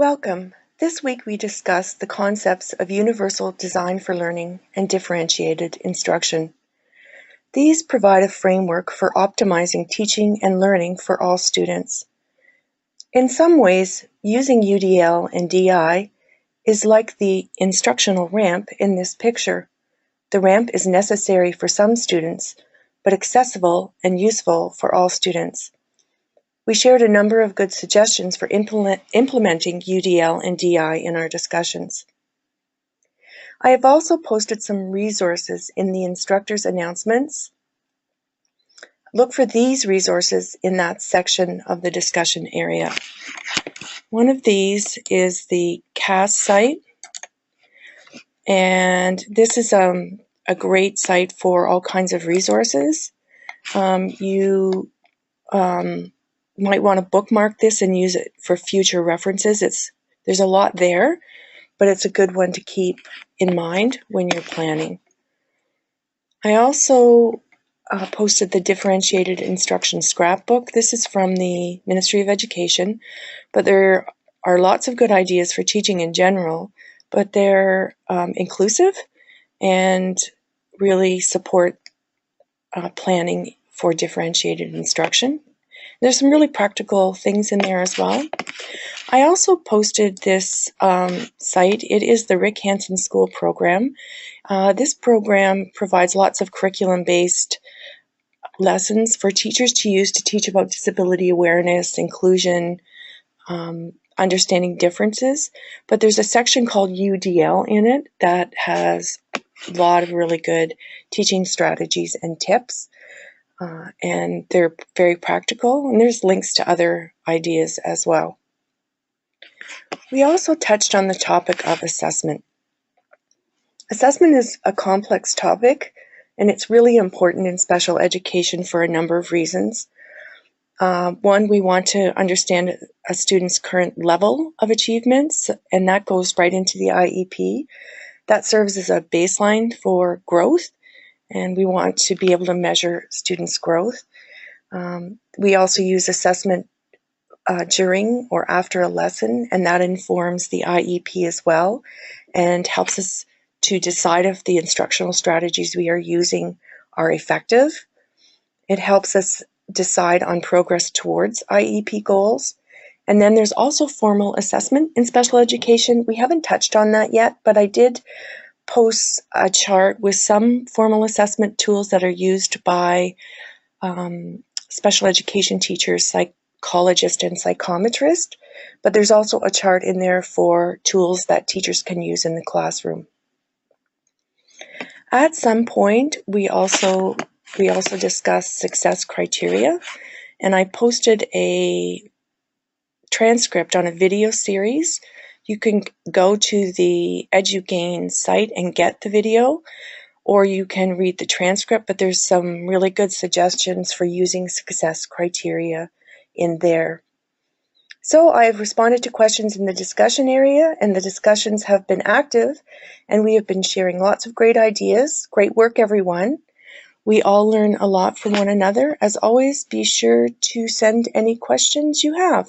Welcome. This week we discuss the concepts of universal design for learning and differentiated instruction. These provide a framework for optimizing teaching and learning for all students. In some ways, using UDL and DI is like the instructional ramp in this picture. The ramp is necessary for some students, but accessible and useful for all students. We shared a number of good suggestions for implementing UDL and DI in our discussions. I have also posted some resources in the instructor's announcements. Look for these resources in that section of the discussion area. One of these is the CAS site, and this is a great site for all kinds of resources. You might want to bookmark this and use it for future references. There's a lot there, but it's a good one to keep in mind when you're planning. I also posted the Differentiated Instruction Scrapbook. This is from the Ministry of Education, but there are lots of good ideas for teaching in general, but they're inclusive and really support planning for differentiated instruction. There's some really practical things in there as well. I also posted this site. It is the Rick Hansen School Program. This program provides lots of curriculum-based lessons for teachers to use to teach about disability awareness, inclusion, understanding differences. But there's a section called UDL in it that has a lot of really good teaching strategies and tips. And they're very practical, and there's links to other ideas as well. We also touched on the topic of assessment. Assessment is a complex topic, and it's really important in special education for a number of reasons. One, we want to understand a student's current level of achievements, and that goes right into the IEP. That serves as a baseline for growth, and we want to be able to measure students' growth. We also use assessment during or after a lesson, and that informs the IEP as well and helps us to decide if the instructional strategies we are using are effective. It helps us decide on progress towards IEP goals. And then there's also formal assessment in special education. We haven't touched on that yet, but I did post a chart with some formal assessment tools that are used by special education teachers, psychologists, and psychometrists, but there's also a chart in there for tools that teachers can use in the classroom. At some point, we also discussed success criteria, and I posted a transcript on a video series. You can go to the EduGain site and get the video, or you can read the transcript, but there's some really good suggestions for using success criteria in there. So I've responded to questions in the discussion area, and the discussions have been active, and we have been sharing lots of great ideas. Great work, everyone. We all learn a lot from one another. As always, be sure to send any questions you have.